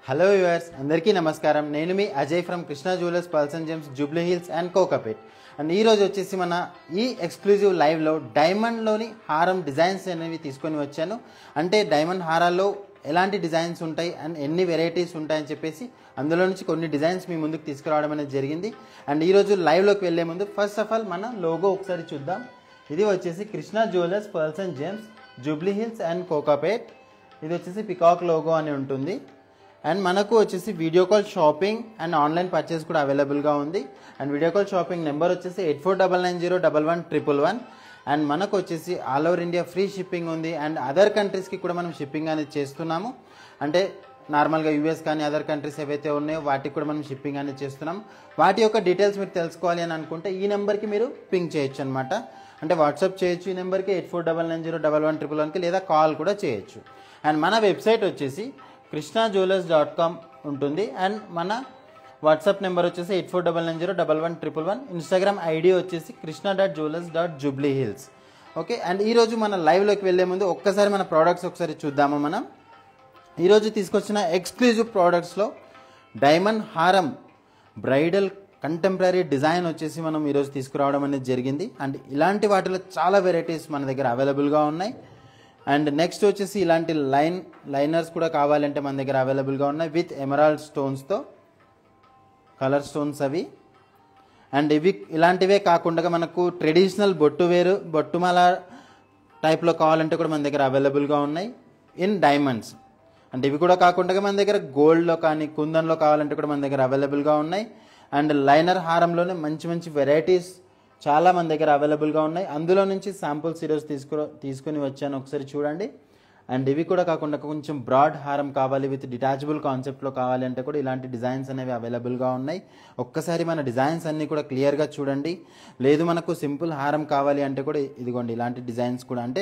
Hello viewers అందరికీ నమస్కారం. నేను మీ Ajay from Krishna jewellers pearls and gems Jubilee Hills and Kokapet. And ఈరోజు వచ్చేసి మన ఈ ఎక్స్క్లూజివ్ లైవ్లో డైమండ్లోని హారం డిజైన్స్ అనేవి తీసుకొని వచ్చాను. అంటే డైమండ్ హారాల్లో ఎలాంటి డిజైన్స్ ఉంటాయి అండ్ ఎన్ని వెరైటీస్ ఉంటాయని చెప్పేసి అందులో నుంచి కొన్ని డిజైన్స్ మీ ముందుకు తీసుకురావడం అనేది జరిగింది. అండ్ ఈరోజు లైవ్లోకి వెళ్ళే ముందు ఫస్ట్ ఆఫ్ ఆల్ మన లోగో ఒకసారి చూద్దాం. ఇది వచ్చేసి Krishna jewellers pearls and gems Jubilee Hills and Kokapet. ఇది వచ్చేసి పికాక్ లోగో అని ఉంటుంది. అండ్ మనకు వచ్చేసి video call shopping and online purchase కూడా అవైలబుల్గా ఉంది. And video call shopping number వచ్చేసి 8499011111. అండ్ మనకు వచ్చేసి all over India free shipping ఉంది. అండ్ అదర్ కంట్రీస్కి కూడా మనం షిప్పింగ్ అనేది చేస్తున్నాము. అంటే నార్మల్గా యూఎస్ కానీ అదర్ కంట్రీస్ ఏవైతే ఉన్నాయో వాటికి కూడా మనం షిప్పింగ్ అనేది చేస్తున్నాం. వాటి యొక్క డీటెయిల్స్ మీరు తెలుసుకోవాలి అని అనుకుంటే ఈ నెంబర్కి మీరు పింక్ చేయొచ్చు అనమాట. అంటే వాట్సాప్ చేయొచ్చు ఈ నెంబర్కి 8499011111కి, లేదా కాల్ కూడా చేయొచ్చు. అండ్ మన వెబ్సైట్ వచ్చేసి krishnajewellers.com ఉంటుంది. అండ్ మన వాట్సాప్ నెంబర్ వచ్చేసి 8499011111. ఇన్స్టాగ్రామ్ ఐడి వచ్చేసి krishna.jewellers.jubileehills. ఓకే. అండ్ ఈరోజు మన లైవ్లోకి వెళ్ళే ముందు ఒక్కసారి మన ప్రోడక్ట్స్ ఒకసారి చూద్దాము. మనం ఈరోజు తీసుకొచ్చిన ఎక్స్క్లూజివ్ ప్రోడక్ట్స్లో డైమండ్ హారం బ్రైడల్ కంటెంపరీ డిజైన్ వచ్చేసి మనం ఈరోజు తీసుకురావడం అనేది జరిగింది. అండ్ ఇలాంటి వాటిలో చాలా వెరైటీస్ మన దగ్గర అవైలబుల్గా ఉన్నాయి. అండ్ నెక్స్ట్ వచ్చేసి ఇలాంటి లైనర్స్ కూడా కావాలంటే మన దగ్గర అవైలబుల్గా ఉన్నాయి విత్ ఎమరాల్డ్ స్టోన్స్తో, కలర్ స్టోన్స్ అవి. అండ్ ఇవి ఇలాంటివే కాకుండా మనకు ట్రెడిషనల్ బొట్టుమాల టైప్లో కావాలంటే కూడా మన దగ్గర అవైలబుల్గా ఉన్నాయి ఇన్ డైమండ్స్. అంటే ఇవి కూడా కాకుండా మన దగ్గర గోల్డ్లో కానీ కుందన్లో కావాలంటే కూడా మన దగ్గర అవైలబుల్గా ఉన్నాయి. అండ్ లైనర్ హారంలోనే మంచి మంచి వెరైటీస్ చాలా మన దగ్గర అవైలబుల్గా ఉన్నాయి. అందులో నుంచి శాంపుల్స్ ఈరోజు తీసుకొని వచ్చాను, ఒకసారి చూడండి. అండ్ ఇవి కూడా కాకుండా కొంచెం బ్రాడ్ హారం కావాలి విత్ డిటాచబుల్ కాన్సెప్ట్లో కావాలి అంటే కూడా ఇలాంటి డిజైన్స్ అనేవి అవైలబుల్గా ఉన్నాయి. ఒక్కసారి మన డిజైన్స్ అన్నీ కూడా క్లియర్గా చూడండి. లేదు మనకు సింపుల్ హారం కావాలి అంటే కూడా ఇదిగోండి ఇలాంటి డిజైన్స్ కూడా. అంటే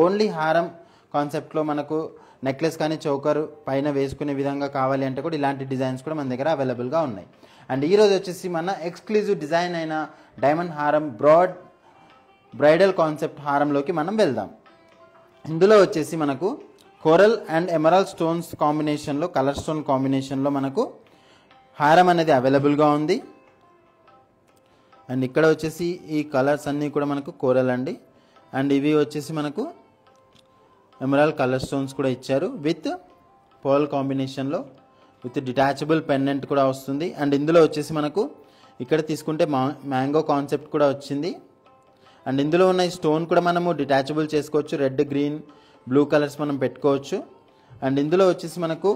ఓన్లీ హారం కాన్సెప్ట్లో మనకు నెక్లెస్ కానీ చౌకర్ పైన వేసుకునే విధంగా కావాలి అంటే కూడా ఇలాంటి డిజైన్స్ కూడా మన దగ్గర అవైలబుల్గా ఉన్నాయి. అండ్ ఈరోజు వచ్చేసి మన ఎక్స్క్లూజివ్ డిజైన్ అయిన డైమండ్ హారం బ్రైడల్ కాన్సెప్ట్ హారంలోకి మనం వెళ్దాం. ఇందులో వచ్చేసి మనకు కోరల్ అండ్ ఎమరాల్డ్ స్టోన్స్ కాంబినేషన్లో, కలర్ స్టోన్ కాంబినేషన్లో మనకు హారం అనేది అవైలబుల్గా ఉంది. అండ్ ఇక్కడ వచ్చేసి ఈ కలర్స్ అన్నీ కూడా మనకు కోరల్ అండి. అండ్ ఇవి వచ్చేసి మనకు ఎమరాల్డ్ కలర్ స్టోన్స్ కూడా ఇచ్చారు విత్ పర్ల్ కాంబినేషన్లో, విత్ డిటాచబుల్ పెండెంట్ కూడా వస్తుంది. అండ్ ఇందులో వచ్చేసి మనకు ఇక్కడ తీసుకుంటే మ్యాంగో కాన్సెప్ట్ కూడా వచ్చింది. అండ్ ఇందులో ఉన్న ఈ స్టోన్ కూడా మనము డిటాచబుల్ చేసుకోవచ్చు, రెడ్ గ్రీన్ బ్లూ కలర్స్ మనం పెట్టుకోవచ్చు. అండ్ ఇందులో వచ్చేసి మనకు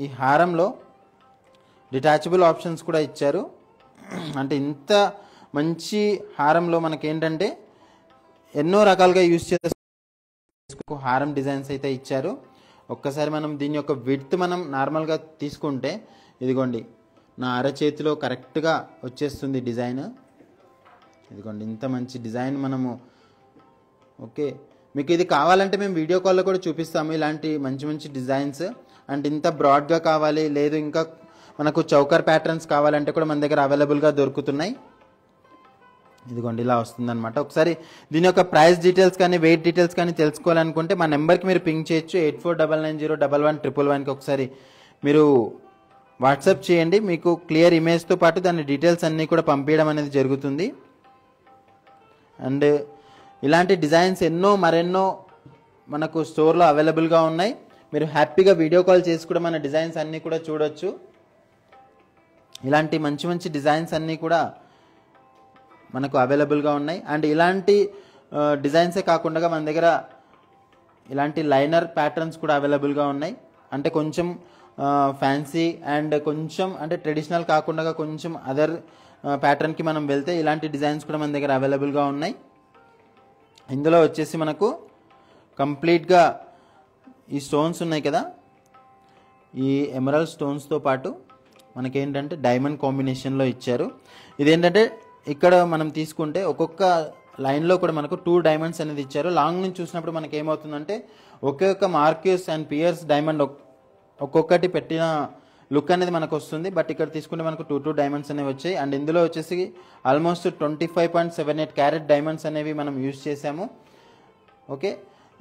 ఈ హారంలో డిటాచబుల్ ఆప్షన్స్ కూడా ఇచ్చారు. అంటే ఇంత మంచి హారంలో మనకేంటంటే ఎన్నో రకాలుగా యూజ్ చేసే హారం డిజైన్స్ అయితే ఇచ్చారు. ఒక్కసారి మనం దీని యొక్క విడ్త్ మనం నార్మల్గా తీసుకుంటే ఇదిగోండి నా అరచేతిలో కరెక్ట్గా వచ్చేస్తుంది డిజైన్. ఇదిగోండి ఇంత మంచి డిజైన్ మనము. ఓకే, మీకు ఇది కావాలంటే మేము వీడియో కాల్లో కూడా చూపిస్తాము ఇలాంటి మంచి మంచి డిజైన్స్. అండ్ ఇంత బ్రాడ్గా కావాలి, లేదు ఇంకా మనకు చౌకర్ ప్యాటర్న్స్ కావాలంటే కూడా మన దగ్గర అవైలబుల్గా దొరుకుతున్నాయి. ఇదిగోండి ఇలా వస్తుందన్నమాట. ఒకసారి దీని యొక్క ప్రైస్ డీటెయిల్స్ కానీ వెయిట్ డీటెయిల్స్ కానీ తెలుసుకోవాలనుకుంటే మా నెంబర్కి మీరు పింక్ చేయొచ్చు. 8499011111కి ఒకసారి మీరు వాట్సాప్ చేయండి. మీకు క్లియర్ ఇమేజ్తో పాటు దాని డీటెయిల్స్ అన్నీ కూడా పంపించడం అనేది జరుగుతుంది. అండ్ ఇలాంటి డిజైన్స్ మరెన్నో మనకు స్టోర్లో అవైలబుల్గా ఉన్నాయి. మీరు హ్యాపీగా వీడియో కాల్ చేసి కూడా మన డిజైన్స్ అన్నీ కూడా చూడొచ్చు. ఇలాంటి మంచి మంచి డిజైన్స్ అన్నీ కూడా మనకు అవైలబుల్గా ఉన్నాయి. అండ్ ఇలాంటి డిజైన్సే కాకుండా మన దగ్గర ఇలాంటి లైనర్ ప్యాటర్న్స్ కూడా అవైలబుల్గా ఉన్నాయి. అంటే కొంచెం ఫ్యాన్సీ అండ్ కొంచెం అంటే ట్రెడిషనల్ కాకుండా కొంచెం అదర్ ప్యాటర్న్కి మనం వెళ్తే ఇలాంటి డిజైన్స్ కూడా మన దగ్గర అవైలబుల్గా ఉన్నాయి. ఇందులో వచ్చేసి మనకు కంప్లీట్గా ఈ స్టోన్స్ ఉన్నాయి కదా, ఈ ఎమరాల్డ్ స్టోన్స్తో పాటు మనకేంటంటే డైమండ్ కాంబినేషన్లో ఇచ్చారు. ఇదేంటంటే ఇక్కడ మనం తీసుకుంటే ఒక్కొక్క లైన్లో కూడా మనకు 2 డైమండ్స్ అనేది ఇచ్చారు. లాంగ్ నుంచి చూసినప్పుడు మనకి ఏమవుతుందంటే ఒక్క మార్క్యూస్ అండ్ పియర్స్ డైమండ్ ఒక్కొక్కటి పెట్టిన లుక్ అనేది మనకు వస్తుంది. బట్ ఇక్కడ తీసుకుంటే మనకు 2 డైమండ్స్ అనేవి వచ్చాయి. అండ్ ఇందులో వచ్చేసి ఆల్మోస్ట్ 25.78 క్యారెట్ డైమండ్స్ అనేవి మనం యూజ్ చేసాము. ఓకే,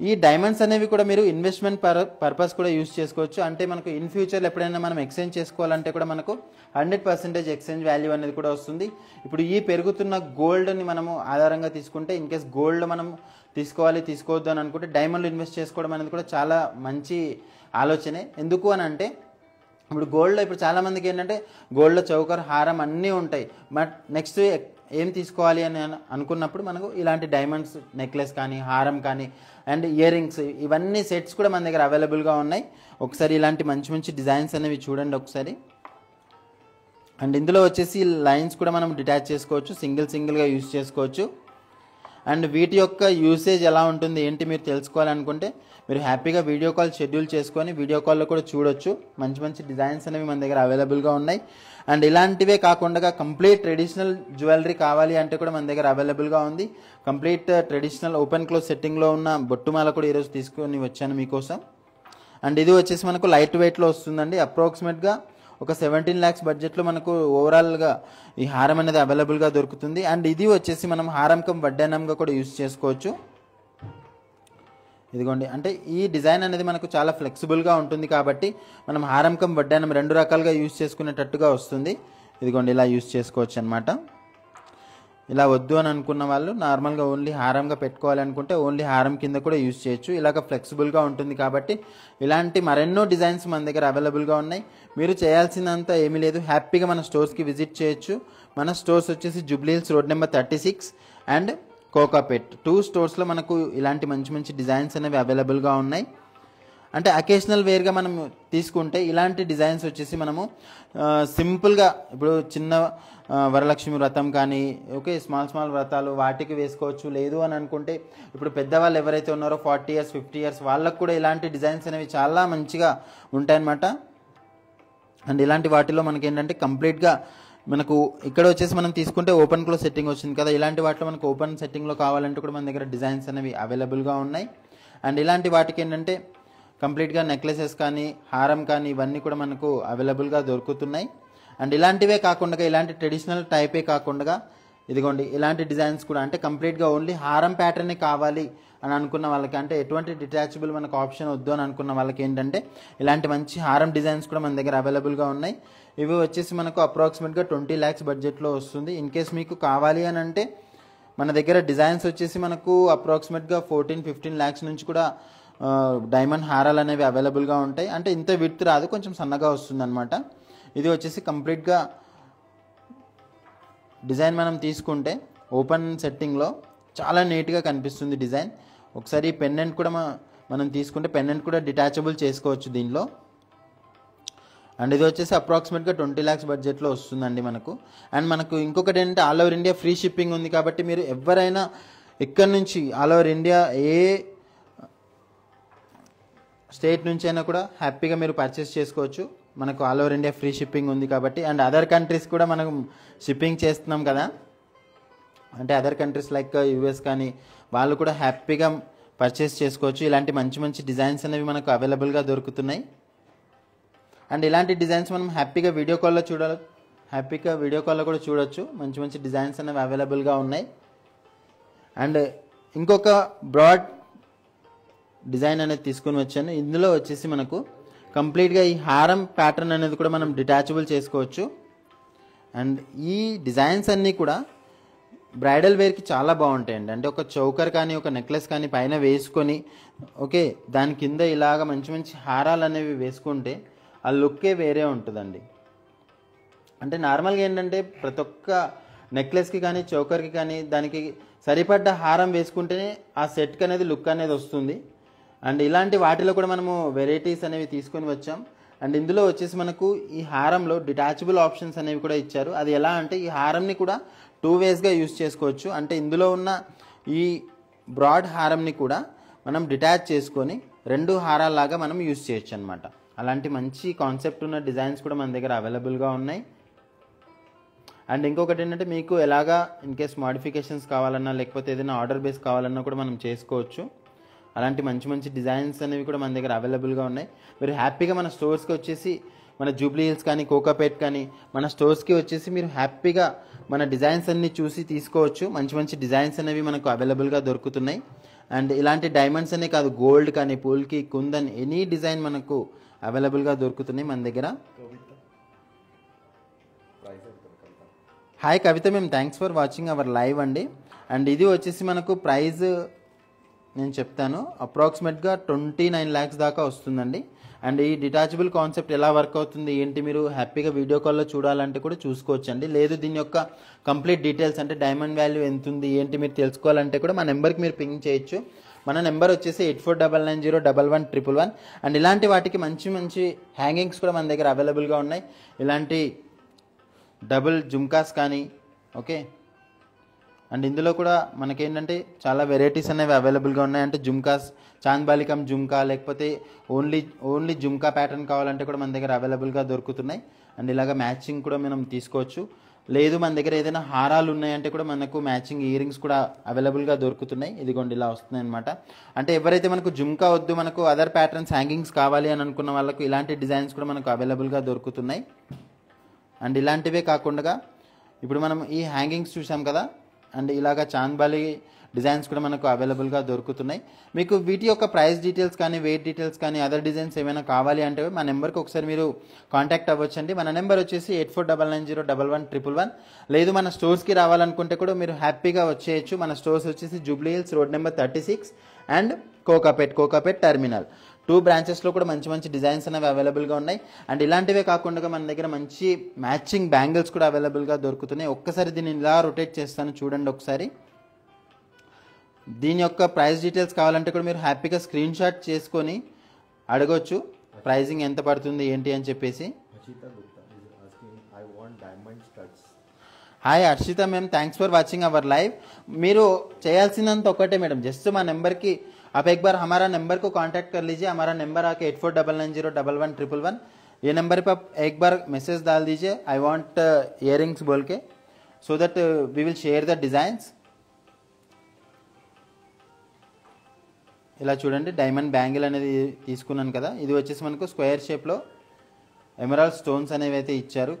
ఈ డైమండ్స్ అనేవి కూడా మీరు ఇన్వెస్ట్మెంట్ పర్పస్ కూడా యూస్ చేసుకోవచ్చు. అంటే మనకు ఇన్ ఫ్యూచర్లో ఎప్పుడైనా మనం ఎక్స్చేంజ్ చేసుకోవాలంటే కూడా మనకు 100% ఎక్స్చేంజ్ వాల్యూ అనేది కూడా వస్తుంది. ఇప్పుడు ఈ పెరుగుతున్న గోల్డ్ని మనము ఆధారంగా తీసుకుంటే ఇన్ కేస్ గోల్డ్ మనం తీసుకోవద్దు అని అనుకుంటే డైమండ్లో ఇన్వెస్ట్ చేసుకోవడం అనేది కూడా చాలా మంచి ఆలోచనే. ఎందుకు అని అంటే ఇప్పుడు గోల్డ్లో ఇప్పుడు చాలామందికి ఏంటంటే గోల్డ్లో చౌకర్, హారం అన్నీ ఉంటాయి. బట్ నెక్స్ట్ ఏం తీసుకోవాలి అని అనుకున్నప్పుడు మనకు ఇలాంటి డైమండ్స్ నెక్లెస్ కానీ, హారం కానీ అండ్ ఇయర్ రింగ్స్, ఇవన్నీ సెట్స్ కూడా మన దగ్గర అవైలబుల్గా ఉన్నాయి. ఒకసారి ఇలాంటి మంచి మంచి డిజైన్స్ అనేవి చూడండి ఒకసారి. అండ్ ఇందులో వచ్చేసి లైన్స్ కూడా మనం డిటాచ్ చేసుకోవచ్చు, సింగిల్గా యూజ్ చేసుకోవచ్చు. అండ్ వీటి యొక్క యూసేజ్ ఎలా ఉంటుంది ఏంటి మీరు తెలుసుకోవాలనుకుంటే మీరు హ్యాపీగా వీడియో కాల్ షెడ్యూల్ చేసుకొని వీడియో కాల్లో కూడా చూడొచ్చు. మంచి మంచి డిజైన్స్ అనేవి మన దగ్గర అవైలబుల్గా ఉన్నాయి. అండ్ ఇలాంటివే కాకుండా కంప్లీట్ ట్రెడిషనల్ జ్యువెలరీ కావాలి అంటే కూడా మన దగ్గర అవైలబుల్గా ఉంది. కంప్లీట్ ట్రెడిషనల్ ఓపెన్ క్లోజ్ సెట్టింగ్లో ఉన్న బొట్టుమాల కూడా ఈరోజు తీసుకొని వచ్చాను మీకోసం. అండ్ ఇది వచ్చేసి మనకు లైట్ వెయిట్లో వస్తుందండి. అప్రాక్సిమేట్గా ఒక 17 lakhs బడ్జెట్లో మనకు ఓవరాల్గా ఈ హారం అనేది అవైలబుల్గా దొరుకుతుంది. అండ్ ఇది వచ్చేసి మనం హారం కమ్ వడ్డానంగా కూడా యూజ్ చేసుకోవచ్చు. ఇదిగోండి, అంటే ఈ డిజైన్ అనేది మనకు చాలా ఫ్లెక్సిబుల్గా ఉంటుంది కాబట్టి మనం హారం కమ్ వడ్డానం 2 రకాలుగా యూజ్ చేసుకునేటట్టుగా వస్తుంది. ఇదిగోండి, ఇలా యూజ్ చేసుకోవచ్చు అనమాట. ఇలా వద్దు అని అనుకున్న వాళ్ళు నార్మల్గా ఓన్లీ హారంగా పెట్టుకోవాలనుకుంటే ఓన్లీ హారం కింద కూడా యూజ్ చేయొచ్చు. ఇలాగ ఫ్లెక్సిబుల్గా ఉంటుంది కాబట్టి ఇలాంటి మరెన్నో డిజైన్స్ మన దగ్గర అవైలబుల్గా ఉన్నాయి. మీరు చేయాల్సిందంతా ఏమీ లేదు, హ్యాపీగా మన స్టోర్స్కి విజిట్ చేయొచ్చు. మన స్టోర్స్ వచ్చేసి Jubilee hills road number 36 and Kokapet 2 స్టోర్స్లో మనకు ఇలాంటి మంచి మంచి డిజైన్స్ అనేవి అవైలబుల్గా ఉన్నాయి. అంటే అకేషనల్ వేర్గా మనం తీసుకుంటే ఇలాంటి డిజైన్స్ వచ్చేసి మనము సింపుల్గా ఇప్పుడు చిన్న వరలక్ష్మి వ్రతం కానీ ఓకే స్మాల్ వ్రతాలు వాటికి వేసుకోవచ్చు. లేదు అని అనుకుంటే ఇప్పుడు పెద్దవాళ్ళు ఎవరైతే ఉన్నారో 40 years 50 years వాళ్ళకు కూడా ఇలాంటి డిజైన్స్ అనేవి చాలా మంచిగా ఉంటాయన్నమాట. అండ్ ఇలాంటి వాటిలో మనకి ఏంటంటే కంప్లీట్గా మనకు ఇక్కడ వచ్చేసి మనం తీసుకుంటే ఓపెన్ క్లోజ్ సెట్టింగ్ వచ్చింది కదా, ఇలాంటి వాటిలో మనకు ఓపెన్ సెట్టింగ్లో కావాలంటే కూడా మన దగ్గర డిజైన్స్ అనేవి అవైలబుల్గా ఉన్నాయి. అండ్ ఇలాంటి వాటికి ఏంటంటే కంప్లీట్గా నెక్లెసెస్ కానీ హారం కానీ ఇవన్నీ కూడా మనకు అవైలబుల్గా దొరుకుతున్నాయి. అండ్ ఇలాంటివే కాకుండా ఇలాంటి ట్రెడిషనల్ టైపే కాకుండా ఇదిగోండి ఇలాంటి డిజైన్స్ కూడా అంటే కంప్లీట్గా ఓన్లీ హారం ప్యాటర్నే కావాలి అని అనుకున్న వాళ్ళకి, అంటే ఎటువంటి డిటాచబుల్ మనకు ఆప్షన్ వద్దు అని అనుకున్న వాళ్ళకి ఏంటంటే ఇలాంటి మంచి హారం డిజైన్స్ కూడా మన దగ్గర అవైలబుల్గా ఉన్నాయి. ఇవి వచ్చేసి మనకు అప్రాక్సిమేట్గా 20 lakhs బడ్జెట్లో వస్తుంది. ఇన్ కేస్ మీకు కావాలి అని అంటే మన దగ్గర డిజైన్స్ వచ్చేసి మనకు అప్రాక్సిమేట్గా 14-15 lakhs నుంచి కూడా డైమండ్ హారాలు అనేవి అవైలబుల్గా ఉంటాయి. అంటే ఇంత విడ్త్ రాదు, కొంచెం సన్నగా వస్తుంది అనమాట. ఇది వచ్చేసి కంప్లీట్గా డిజైన్ మనం తీసుకుంటే ఓపెన్ సెట్టింగ్లో చాలా నీట్గా కనిపిస్తుంది డిజైన్. ఒకసారి పెండెంట్ కూడా మనం తీసుకుంటే పెండెంట్ కూడా డిటాచబుల్ చేసుకోవచ్చు దీనిలో. అండ్ ఇది వచ్చేసి అప్రాక్సిమేట్గా 20 lakhs బడ్జెట్లో వస్తుందండి మనకు. అండ్ మనకు ఇంకొకటి ఏంటంటే all over India free shipping ఉంది కాబట్టి మీరు ఎవరైనా ఇక్కడ నుంచి ఆల్ ఓవర్ ఇండియా ఏ స్టేట్ నుంచి అయినా కూడా హ్యాపీగా మీరు పర్చేస్ చేసుకోవచ్చు. మనకు all over India free shipping ఉంది కాబట్టి. అండ్ అదర్ కంట్రీస్ కూడా మనం షిప్పింగ్ చేస్తున్నాం కదా, అంటే అదర్ కంట్రీస్ లైక్ యూఎస్ కానీ వాళ్ళు కూడా హ్యాపీగా పర్చేస్ చేసుకోవచ్చు. ఇలాంటి మంచి మంచి డిజైన్స్ అనేవి మనకు అవైలబుల్గా దొరుకుతున్నాయి. అండ్ ఇలాంటి డిజైన్స్ మనం హ్యాపీగా వీడియో కాల్లో కూడా చూడొచ్చు. మంచి మంచి డిజైన్స్ అనేవి అవైలబుల్గా ఉన్నాయి. అండ్ ఇంకొక బ్రాడ్ డిజైన్ అనేది తీసుకొని వచ్చాను. ఇందులో వచ్చేసి మనకు కంప్లీట్గా ఈ హారం ప్యాటర్న్ అనేది కూడా మనం డిటాచబుల్ చేసుకోవచ్చు. అండ్ ఈ డిజైన్స్ అన్నీ కూడా బ్రైడల్ వేర్కి చాలా బాగుంటాయండి. అంటే ఒక చౌకర్ కానీ ఒక నెక్లెస్ కానీ పైన వేసుకొని ఓకే దాని కింద ఇలాగ మంచి మంచి హారాలు అనేవి వేసుకుంటే ఆ లుక్కే వేరే ఉంటుందండి. అంటే నార్మల్గా ఏంటంటే ప్రతి ఒక్క నెక్లెస్కి కానీ చౌకర్కి కానీ దానికి సరిపడ్డ హారం వేసుకుంటేనే ఆ సెట్కి అనేది లుక్ అనేది వస్తుంది. అండ్ ఇలాంటి వాటిలో కూడా మనము వెరైటీస్ అనేవి తీసుకొని వచ్చాం. అండ్ ఇందులో వచ్చేసి మనకు ఈ హారంలో డిటాచబుల్ ఆప్షన్స్ అనేవి కూడా ఇచ్చారు. అది ఎలా అంటే ఈ హారంని కూడా 2 waysగా యూజ్ చేసుకోవచ్చు. అంటే ఇందులో ఉన్న ఈ బ్రాడ్ హారంని కూడా మనం డిటాచ్ చేసుకొని 2 హారాల్లాగా మనం యూజ్ చేయొచ్చు అనమాట. అలాంటి మంచి కాన్సెప్ట్ ఉన్న డిజైన్స్ కూడా మన దగ్గర అవైలబుల్గా ఉన్నాయి. అండ్ ఇంకొకటి ఏంటంటే మీకు ఎలాగా ఇన్ కేస్ మోడిఫికేషన్స్ కావాలన్నా లేకపోతే ఏదైనా ఆర్డర్ బేస్ కావాలన్నా కూడా మనం చేసుకోవచ్చు. అలాంటి మంచి మంచి డిజైన్స్ అనేవి కూడా మన దగ్గర అవైలబుల్గా ఉన్నాయి. మీరు హ్యాపీగా మన స్టోర్స్కి వచ్చేసి మన జూబ్లీ హిల్స్ కానీ కోకాపేట్ కానీ మన స్టోర్స్కి వచ్చేసి మీరు హ్యాపీగా మన డిజైన్స్ అన్ని చూసి తీసుకోవచ్చు. మంచి మంచి డిజైన్స్ అనేవి మనకు అవైలబుల్గా దొరుకుతున్నాయి. అండ్ ఇలాంటి డైమండ్స్ అనే కాదు, గోల్డ్ కానీ, పూల్కి, కుందన్, ఎనీ డిజైన్ మనకు అవైలబుల్గా దొరుకుతున్నాయి మన దగ్గర. Hi Kavitha ma'am, thanks for watching our live అండి. అండ్ ఇది వచ్చేసి మనకు ప్రైస్ నేను చెప్తాను, అప్రాక్సిమేట్గా 29 lakhs దాకా వస్తుందండి. అండ్ ఈ డిటాచబుల్ కాన్సెప్ట్ ఎలా వర్క్ అవుతుంది ఏంటి మీరు హ్యాపీగా వీడియో కాల్లో చూడాలంటే కూడా చూసుకోవచ్చండి. లేదు దీని యొక్క కంప్లీట్ డీటెయిల్స్ అంటే డైమండ్ వాల్యూ ఎంత ఉంది ఏంటి మీరు తెలుసుకోవాలంటే కూడా మా నెంబర్కి మీరు పింగ్ చేయొచ్చు. మన నెంబర్ వచ్చేసి 8499011111. అండ్ ఇలాంటి వాటికి మంచి మంచి హ్యాంగింగ్స్ కూడా మన దగ్గర అవైలబుల్గా ఉన్నాయి. ఇలాంటి డబుల్ జుమ్కాస్ కానీ, ఓకే. అండ్ ఇందులో కూడా మనకేంటంటే చాలా వెరైటీస్ అనేవి అవైలబుల్గా ఉన్నాయి. అంటే జుమ్కాస్, చాంద్బాలికం జుమ్కా, లేకపోతే ఓన్లీ జుమ్కా ప్యాటర్న్ కావాలంటే కూడా మన దగ్గర అవైలబుల్గా దొరుకుతున్నాయి. అండ్ ఇలాగ మ్యాచింగ్ కూడా మనం తీసుకోవచ్చు. లేదు మన దగ్గర ఏదైనా హారాలు ఉన్నాయంటే కూడా మనకు మ్యాచింగ్ ఇయర్ రింగ్స్ కూడా అవైలబుల్గా దొరుకుతున్నాయి. ఇదిగోండి ఇలా వస్తున్నాయి అనమాట. అంటే ఎవరైతే మనకు జుమ్కా వద్దు, మనకు అదర్ ప్యాటర్న్స్ హ్యాంగింగ్స్ కావాలి అని అనుకున్న వాళ్ళకు ఇలాంటి డిజైన్స్ కూడా మనకు అవైలబుల్గా దొరుకుతున్నాయి. అండ్ ఇలాంటివే కాకుండా ఇప్పుడు మనం ఈ హ్యాంగింగ్స్ చూసాం కదా, అండ్ ఇలాగ చాంద్బాలి డిజైన్స్ కూడా మనకు అవైలబుల్గా దొరుకుతున్నాయి. మీకు వీటి యొక్క ప్రైస్ డీటెయిల్స్ కానీ, వెయిట్ డీటెయిల్స్ కానీ, అదర్ డిజైన్స్ ఏమైనా కావాలి అంటే మా నెంబర్కి ఒకసారి మీరు కాంటాక్ట్ అవ్వచ్చండి. మన నెంబర్ వచ్చేసి 8499011111. లేదు మన స్టోర్స్కి రావాలనుకుంటే కూడా మీరు హ్యాపీగా వచ్చేయచ్చు. మన స్టోర్స్ వచ్చేసి Jubilee hills road number 36 and Kokapet terminal 2 బ్రాంచెస్లో కూడా మంచి మంచి డిజైన్స్ అనేవి అవైలబుల్గా ఉన్నాయి. అండ్ ఇలాంటివే కాకుండా మన దగ్గర మంచి మ్యాచింగ్ బ్యాంగిల్స్ కూడా అవైలబుల్గా దొరుకుతున్నాయి. ఒక్కసారి దీన్ని ఇలా రొటేట్ చేస్తాను చూడండి ఒకసారి. దీని యొక్క ప్రైస్ డీటెయిల్స్ కావాలంటే కూడా మీరు హ్యాపీగా స్క్రీన్ షాట్ చేసుకొని అడగొచ్చు ప్రైజింగ్ ఎంత పడుతుంది ఏంటి అని చెప్పేసి. Hi Harshita ma'am, thanks for watching our live. మీరు చేయాల్సినంత ఒకటే మేడం, జస్ట్ మా నెంబర్కి आप एक बार हमारा नंबर को कांटेक्ट कर लीजिए. हमारा नंबर आके 8499011111. ये नंबर पे आप एक बार मैसेज डाल दीजिए आई वांट इयरिंग्स बोल के, so that we will share the designs. ఇలా చూడండి డైమండ్ బ్యాంగిల్ అనేది తీసుకున్నాను కదా, ఇది వచ్చేసి మనకు స్క్వేర్ షేప్లో ఎమరాల్డ్ స్టోన్స్ అనేవి అయితే ఇచ్చారు,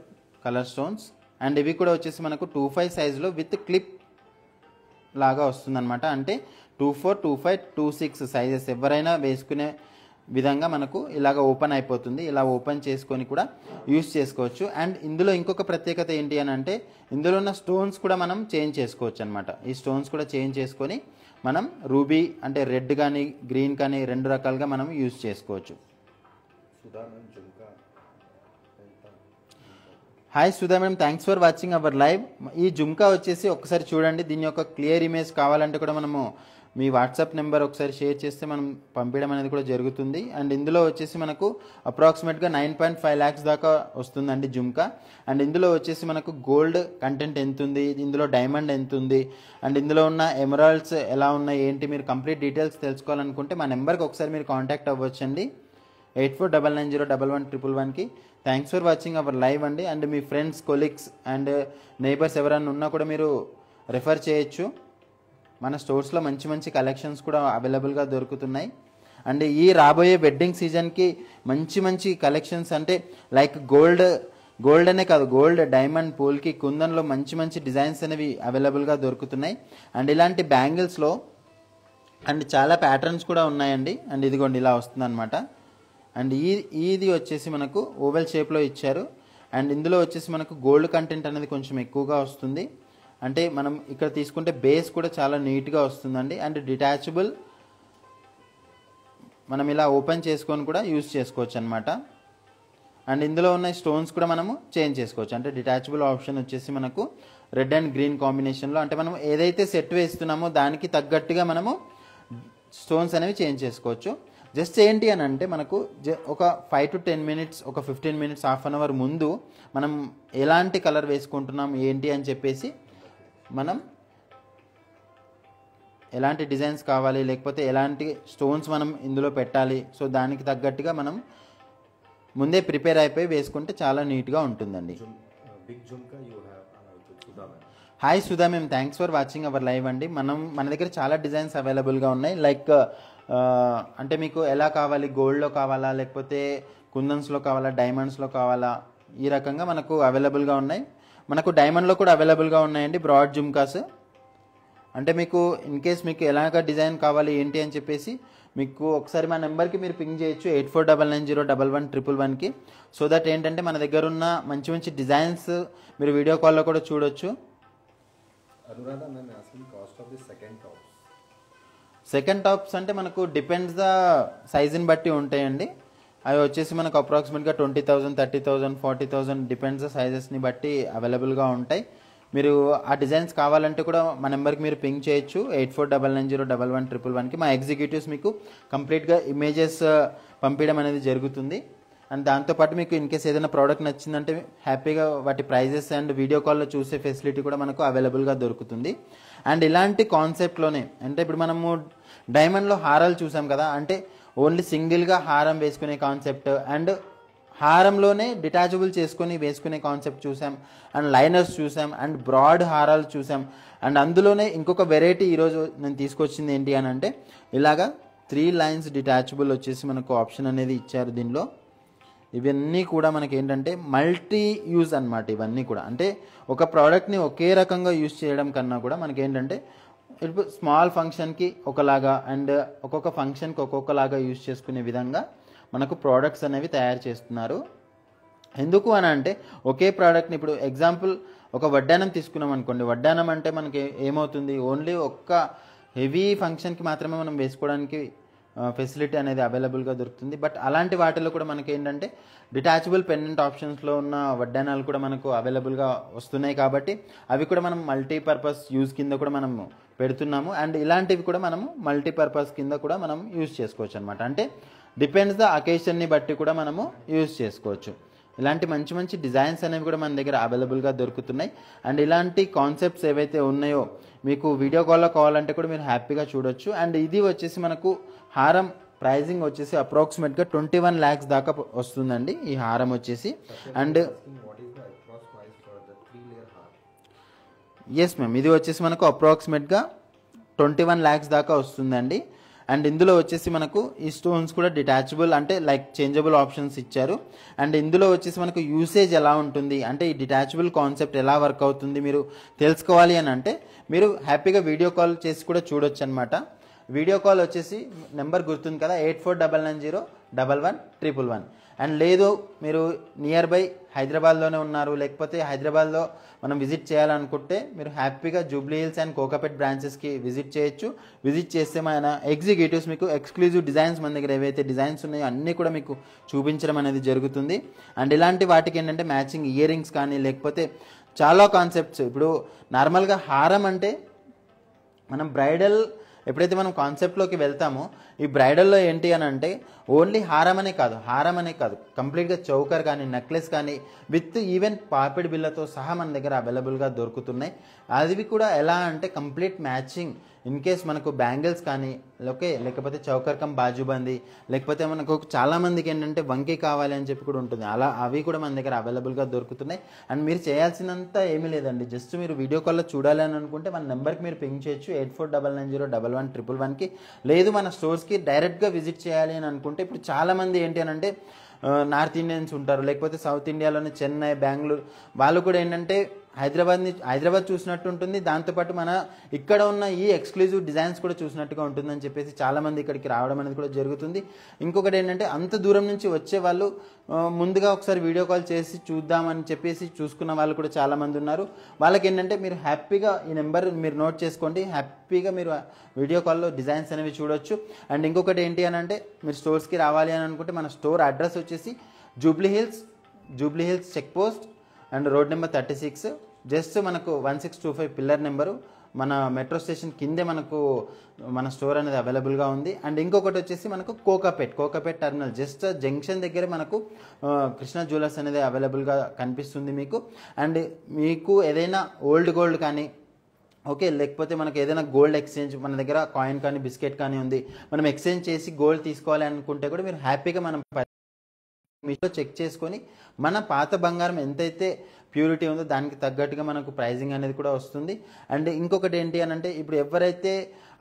కలర్ స్టోన్స్. అండ్ ఇవి కూడా వచ్చేసి మనకు 25 సైజులో విత్ క్లిప్ లాగా వస్తుందన్నమాట. అంటే 24, 25, 26 సైజెస్ ఎవరైనా వేసుకునే విధంగా మనకు ఇలాగ ఓపెన్ అయిపోతుంది. ఇలా ఓపెన్ చేసుకొని కూడా యూస్ చేసుకోవచ్చు. అండ్ ఇందులో ఇంకొక ప్రత్యేకత ఏంటి అని అంటే ఇందులో ఉన్న స్టోన్స్ కూడా మనం చేంజ్ చేసుకోవచ్చు అనమాట. ఈ స్టోన్స్ కూడా చేంజ్ చేసుకొని మనం రూబీ అంటే రెడ్ కానీ గ్రీన్ కానీ 2 రకాలుగా మనం యూస్ చేసుకోవచ్చు. Hi Sudha madam, thanks for watching our live. ఈ జుమ్కా వచ్చేసి ఒకసారి చూడండి, దీని యొక్క క్లియర్ ఇమేజ్ కావాలంటే కూడా మనము మీ వాట్సాప్ నెంబర్ ఒకసారి షేర్ చేస్తే మనం పంపించడం అనేది కూడా జరుగుతుంది. అండ్ ఇందులో వచ్చేసి మనకు అప్రాక్సిమేట్గా 9.5 lakhs దాకా వస్తుందండి జుమ్కా. అండ్ ఇందులో వచ్చేసి మనకు గోల్డ్ కంటెంట్ ఎంత ఉంది, ఇందులో డైమండ్ ఎంత ఉంది, అండ్ ఇందులో ఉన్న ఎమరాల్డ్స్ ఎలా ఉన్నాయి ఏంటి మీరు కంప్లీట్ డీటెయిల్స్ తెలుసుకోవాలనుకుంటే మా నెంబర్కి ఒకసారి మీరు కాంటాక్ట్ అవ్వచ్చండి 8499011111కి. Thanks for watching our live అండి. అండ్ మీ ఫ్రెండ్స్, కొలీగ్స్ అండ్ నైబర్స్ ఎవరైనా ఉన్నా కూడా మీరు రెఫర్ చేయొచ్చు. మన స్టోర్స్లో మంచి మంచి కలెక్షన్స్ కూడా అవైలబుల్గా దొరుకుతున్నాయి. అండ్ ఈ రాబోయే వెడ్డింగ్ సీజన్కి మంచి మంచి కలెక్షన్స్ అంటే లైక్ గోల్డ్ అనే కాదు, గోల్డ్, డైమండ్, పూల్కి, కుందన్లో మంచి మంచి డిజైన్స్ అనేవి అవైలబుల్గా దొరుకుతున్నాయి. అండ్ ఇలాంటి బ్యాంగిల్స్లో అండ్ చాలా ప్యాటర్న్స్ కూడా ఉన్నాయండి. అండ్ ఇదిగోండి ఇలా వస్తుందన్నమాట. అండ్ ఇది వచ్చేసి మనకు ఓవెల్ షేప్లో ఇచ్చారు. అండ్ ఇందులో వచ్చేసి మనకు గోల్డ్ కంటెంట్ అనేది కొంచెం ఎక్కువగా వస్తుంది. అంటే మనం ఇక్కడ తీసుకుంటే బేస్ కూడా చాలా నీట్గా వస్తుందండి. అండ్ డిటాచబుల్ మనం ఇలా ఓపెన్ చేసుకొని కూడా యూజ్ చేసుకోవచ్చు అనమాట. అండ్ ఇందులో ఉన్న స్టోన్స్ కూడా మనము చేంజ్ చేసుకోవచ్చు. అంటే డిటాచబుల్ ఆప్షన్ వచ్చేసి మనకు రెడ్ అండ్ గ్రీన్ కాంబినేషన్లో, అంటే మనం ఏదైతే సెట్ వేస్తున్నామో దానికి తగ్గట్టుగా మనము స్టోన్స్ అనేవి చేంజ్ చేసుకోవచ్చు. జస్ట్ ఏంటి అని అంటే మనకు ఒక 5 to 10 minutes, ఒక 15 minutes, హాఫ్ అన్ అవర్ ముందు మనం ఎలాంటి కలర్ వేసుకుంటున్నాం ఏంటి అని చెప్పేసి మనం ఎలాంటి డిజైన్స్ కావాలి లేకపోతే ఎలాంటి స్టోన్స్ మనం ఇందులో పెట్టాలి, సో దానికి తగ్గట్టుగా మనం ముందే ప్రిపేర్ అయిపోయి వేసుకుంటే చాలా నీట్గా ఉంటుందండి. Hi Sudha ma'am, thanks for watching our live అండి. మన దగ్గర చాలా డిజైన్స్ అవైలబుల్గా ఉన్నాయి. లైక్ అంటే మీకు ఎలా కావాలి, గోల్డ్లో కావాలా లేకపోతే కుందన్స్లో కావాలా, డైమండ్స్లో కావాలా, ఈ రకంగా మనకు అవైలబుల్గా ఉన్నాయి. మనకు డైమండ్లో కూడా అవైలబుల్గా ఉన్నాయండి బ్రాడ్ జుమ్కాస్. అంటే మీకు ఇన్ కేస్ మీకు ఎలాగ డిజైన్ కావాలి ఏంటి అని చెప్పేసి మీకు ఒకసారి మా నెంబర్కి మీరు పింగ్ చేయొచ్చు 8499011111కి. సో దట్ ఏంటంటే మన దగ్గర ఉన్న మంచి మంచి డిజైన్స్ మీరు వీడియో కాల్లో కూడా చూడొచ్చు. Anuradha ma'am asking cost of the second tops. Second tops అంటే మనకు డిపెండ్స్ ద సైజుని బట్టి ఉంటాయండి. అవి వచ్చేసి మనకు అప్రాక్సిమేట్గా 20,000, 30,000, 40,000 డిపెండ్స్ ద సైజెస్ని బట్టి అవైలబుల్గా ఉంటాయి. మీరు ఆ డిజైన్స్ కావాలంటే కూడా మా నెంబర్కి మీరు పింగ్ చేయొచ్చు 8499011111కి. మా ఎగ్జిక్యూటివ్స్ మీకు కంప్లీట్గా ఇమేజెస్ పంపించడం అనేది జరుగుతుంది. అండ్ దాంతోపాటు మీకు ఇన్ కేస్ ఏదైనా ప్రోడక్ట్ నచ్చిందంటే హ్యాపీగా వాటి ప్రైజెస్ అండ్ వీడియో కాల్లో చూసే ఫెసిలిటీ కూడా మనకు అవైలబుల్గా దొరుకుతుంది. అండ్ ఇలాంటి కాన్సెప్ట్లోనే అంటే ఇప్పుడు మనము డైమండ్లో హారాలు చూసాం కదా, అంటే ఓన్లీ సింగిల్గా హారం వేసుకునే కాన్సెప్ట్ అండ్ హారంలోనే డిటాచబుల్ చేసుకొని వేసుకునే కాన్సెప్ట్ చూసాం, అండ్ లైనర్స్ చూసాం, అండ్ బ్రాడ్ హారాలు చూసాం. అండ్ అందులోనే ఇంకొక వెరైటీ ఈరోజు నేను తీసుకొచ్చింది ఏంటి అని అంటే ఇలాగా 3 లైన్స్ డిటాచబుల్ వచ్చేసి మనకు ఆప్షన్ అనేది ఇచ్చారు దీనిలో. ఇవన్నీ కూడా మనకి ఏంటంటే మల్టీ యూజ్ అన్నమాట. ఇవన్నీ కూడా అంటే ఒక ప్రోడక్ట్ని ఒకే రకంగా యూజ్ చేయడం కన్నా కూడా మనకి ఏంటంటే ఇప్పుడు స్మాల్ ఫంక్షన్కి ఒకలాగా అండ్ ఒక్కొక్క ఫంక్షన్కి ఒక్కొక్కలాగా యూజ్ చేసుకునే విధంగా మనకు ప్రోడక్ట్స్ అనేవి తయారు చేస్తున్నారు. ఎందుకు అని అంటే ఒకే ప్రోడక్ట్ని ఇప్పుడు ఎగ్జాంపుల్ ఒక వడ్డానం తీసుకున్నాం అనుకోండి. వడ్డానం అంటే మనకి ఏమవుతుంది, ఓన్లీ ఒక్క హెవీ ఫంక్షన్కి మాత్రమే మనం వేసుకోవడానికి ఫెసిలిటీ అనేది అవైలబుల్గా దొరుకుతుంది. బట్ అలాంటి వాటిలో కూడా మనకి ఏంటంటే డిటాచబుల్ పెండెంట్ ఆప్షన్స్లో ఉన్న వడ్డానాలు కూడా మనకు అవైలబుల్గా వస్తున్నాయి. కాబట్టి అవి కూడా మనం మల్టీపర్పస్ యూజ్ కింద కూడా మనం పెడుతున్నాము. అండ్ ఇలాంటివి కూడా మనము మల్టీపర్పస్ కింద కూడా మనం యూజ్ చేసుకోవచ్చు అనమాట. అంటే డిపెండ్స్ ద అకేషన్ని బట్టి కూడా మనము యూజ్ చేసుకోవచ్చు. ఇలాంటి మంచి మంచి డిజైన్స్ అనేవి కూడా మన దగ్గర అవైలబుల్గా దొరుకుతున్నాయి. అండ్ ఇలాంటి కాన్సెప్ట్స్ ఏవైతే ఉన్నాయో మీకు వీడియో కాల్లో కావాలంటే కూడా మీరు హ్యాపీగా చూడొచ్చు. అండ్ ఇది వచ్చేసి మనకు హారం ప్రైజింగ్ వచ్చేసి అప్రాక్సిమేట్గా 21 lakhs దాకా వస్తుందండి ఈ హారం వచ్చేసి. అండ్ ఎస్ మ్యామ్, ఇది వచ్చేసి మనకు అప్రాక్సిమేట్గా 21 lakhs దాకా వస్తుందండి. అండ్ ఇందులో వచ్చేసి మనకు ఈ స్టోన్స్ కూడా డిటాచబుల్ అంటే లైక్ చేంజబుల్ ఆప్షన్స్ ఇచ్చారు. అండ్ ఇందులో వచ్చేసి మనకు యూసేజ్ ఎలా ఉంటుంది అంటే ఈ డిటాచబుల్ కాన్సెప్ట్ ఎలా వర్క్ అవుతుంది మీరు తెలుసుకోవాలి అని అంటే మీరు హ్యాపీగా వీడియో కాల్ చేసి కూడా చూడొచ్చు అనమాట. వీడియో కాల్ వచ్చేసి నెంబర్ గుర్తుంది కదా 8499011111. అండ్ లేదు మీరు నియర్ బై హైదరాబాద్లోనే ఉన్నారు, లేకపోతే హైదరాబాద్లో మనం విజిట్ చేయాలనుకుంటే మీరు హ్యాపీగా జూబ్లీ హిల్స్ అండ్ కోకాపేట్ బ్రాంచెస్కి విజిట్ చేయొచ్చు. విజిట్ చేస్తే మన ఎగ్జిక్యూటివ్స్ మీకు ఎక్స్క్లూజివ్ డిజైన్స్ మన దగ్గర ఏవైతే డిజైన్స్ ఉన్నాయో అన్నీ కూడా మీకు చూపించడం అనేది జరుగుతుంది. అండ్ ఇలాంటి వాటికి ఏంటంటే మ్యాచింగ్ ఇయర్ రింగ్స్ కానీ లేకపోతే చాలా కాన్సెప్ట్స్. ఇప్పుడు నార్మల్గా హారం అంటే మనం బ్రైడల్ ఎప్పుడైతే మనం కాన్సెప్ట్లోకి వెళ్తామో ఈ బ్రైడల్లో ఏంటి అని అంటే ఓన్లీ హారం అనే కాదు కంప్లీట్గా చౌకర్ కానీ నెక్లెస్ కానీ విత్ ఈవెన్ పాపిడి బిల్లతో సహా మన దగ్గర అవైలబుల్గా దొరుకుతున్నాయి. అవి కూడా ఎలా అంటే కంప్లీట్ మ్యాచింగ్ ఇన్ కేస్ మనకు బ్యాంగిల్స్ కానీ లేకపోతే చౌకర్ కమ్ బాజుబందీ లేకపోతే మనకు చాలామందికి ఏంటంటే వంకి కావాలి అని చెప్పి కూడా ఉంటుంది. అలా అవి కూడా మన దగ్గర అవైలబుల్గా దొరుకుతున్నాయి. అండ్ మీరు చేయాల్సినంత ఏమీ లేదండి, జస్ట్ మీరు వీడియో కాల్లో చూడాలి అని అనుకుంటే మన నెంబర్కి మీరు పింగ్ చేయొచ్చు 8499011111కి. లేదు మన స్టోర్స్కి డైరెక్ట్గా విజిట్ చేయాలి అని అనుకుంటే ఇప్పుడు చాలామంది ఏంటి అని అంటే నార్త్ ఇండియన్స్ ఉంటారు, లేకపోతే సౌత్ ఇండియాలోని చెన్నై, బెంగళూరు వాళ్ళు కూడా ఏంటంటే హైదరాబాద్ చూసినట్టు ఉంటుంది. దాంతోపాటు మన ఇక్కడ ఉన్న ఈ ఎక్స్క్లూజివ్ డిజైన్స్ కూడా చూసినట్టుగా ఉంటుందని చెప్పేసి చాలామంది ఇక్కడికి రావడం అనేది కూడా జరుగుతుంది. ఇంకొకటి ఏంటంటే అంత దూరం నుంచి వచ్చే వాళ్ళు ముందుగా ఒకసారి వీడియో కాల్ చేసి చూద్దామని చెప్పేసి చూసుకున్న వాళ్ళు కూడా చాలామంది ఉన్నారు. వాళ్ళకి ఏంటంటే మీరు హ్యాపీగా ఈ నెంబర్ మీరు నోట్ చేసుకోండి, హ్యాపీగా మీరు వీడియో కాల్లో డిజైన్స్ అనేవి చూడొచ్చు. అండ్ ఇంకొకటి ఏంటి అని అంటే మీరు స్టోర్స్కి రావాలి అని అనుకుంటే మన స్టోర్ అడ్రస్ వచ్చేసి Jubilee Hills check post and road number 36, just మనకు 1625 పిల్లర్ నెంబరు మన మెట్రో స్టేషన్ కిందే మనకు మన స్టోర్ అనేది అవైలబుల్గా ఉంది. అండ్ ఇంకొకటి వచ్చేసి మనకు కోకాపేట్ టర్మినల్ జస్ట్ జంక్షన్ దగ్గర మనకు కృష్ణ జ్యువెలర్స్ అనేది అవైలబుల్గా కనిపిస్తుంది మీకు. అండ్ మీకు ఏదైనా ఓల్డ్ గోల్డ్ కానీ లేకపోతే మనకు ఏదైనా గోల్డ్ ఎక్స్చేంజ్ మన దగ్గర కాయిన్ కానీ బిస్కెట్ కానీ ఉంది, మనం ఎక్స్చేంజ్ చేసి గోల్డ్ తీసుకోవాలి అనుకుంటే కూడా మీరు హ్యాపీగా మనం మీతో చెక్ చేసుకొని మన పాత బంగారం ఎంతైతే ప్యూరిటీ ఉందో దానికి తగ్గట్టుగా మనకు ప్రైజింగ్ అనేది కూడా వస్తుంది. అండ్ ఇంకొకటి ఏంటి అని అంటే ఇప్పుడు ఎవరైతే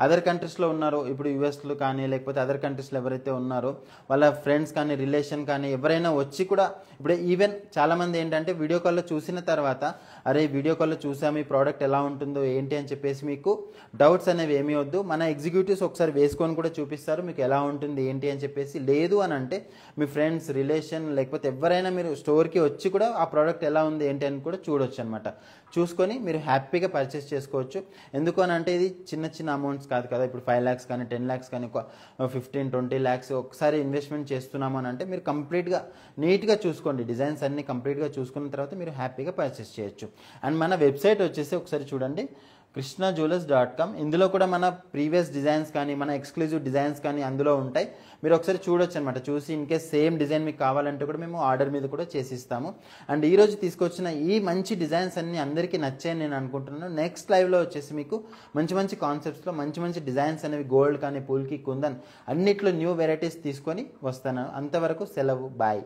అదర్ కంట్రీస్లో ఉన్నారో, ఇప్పుడు యూఎస్లో కానీ లేకపోతే అదర్ కంట్రీస్లో ఎవరైతే ఉన్నారో వాళ్ళ ఫ్రెండ్స్ కానీ రిలేషన్ కానీ ఎవరైనా వచ్చి కూడా ఇప్పుడు ఈవెన్ చాలామంది ఏంటంటే వీడియో కాల్లో చూసిన తర్వాత అరే వీడియో కాల్లో చూసాము ఈ ప్రోడక్ట్ ఎలా ఉంటుందో ఏంటి అని చెప్పేసి మీకు డౌట్స్ అనేవి ఏమీ వద్దు. మన ఎగ్జిక్యూటివ్స్ ఒకసారి వేసుకొని కూడా చూపిస్తారు మీకు ఎలా ఉంటుంది ఏంటి అని చెప్పేసి. లేదు అని అంటే మీ ఫ్రెండ్స్ రిలేషన్ లేకపోతే ఎవరైనా మీరు స్టోర్కి వచ్చి కూడా ఆ ప్రోడక్ట్ ఎలా ఉంది ఏంటి అని కూడా చూడొచ్చు అనమాట. చూసుకొని మీరు హ్యాపీగా పర్చేస్ చేసుకోవచ్చు. ఎందుకు అని అంటే ఇది చిన్న చిన్న అమౌంట్స్ కాదు కదా. ఇప్పుడు 5 lakhs కానీ 10 lakhs కానీ 15-20 lakhs ఒకసారి ఇన్వెస్ట్మెంట్ చేస్తున్నాము అని అంటే మీరు కంప్లీట్గా నీట్గా చూసుకోండి. డిజైన్స్ అన్ని కంప్లీట్గా చూసుకున్న తర్వాత మీరు హ్యాపీగా పర్చేస్ చేయొచ్చు. అండ్ మన వెబ్సైట్ వచ్చేసి ఒకసారి చూడండి, krishnajewellers.com. ఇందులో కూడా మన ప్రీవియస్ డిజైన్స్ కానీ మన ఎక్స్క్లూజివ్ డిజైన్స్ కానీ అందులో ఉంటాయి. మీరు ఒకసారి చూడొచ్చు అనమాట. చూసి ఇన్ కేస్ సేమ్ డిజైన్ మీకు కావాలంటే కూడా మేము ఆర్డర్ మీద కూడా చేసిస్తాము. అండ్ ఈరోజు తీసుకొచ్చిన ఈ మంచి డిజైన్స్ అన్ని అందరికీ నచ్చాయని నేను అనుకుంటున్నాను. నెక్స్ట్ లైవ్లో వచ్చేసి మీకు మంచి మంచి కాన్సెప్ట్స్లో మంచి మంచి డిజైన్స్ అనేవి గోల్డ్ కానీ పూల్కి కుందన్ అన్నిట్లో న్యూ వెరైటీస్ తీసుకొని వస్తాను. అంతవరకు సెలవు, బాయ్.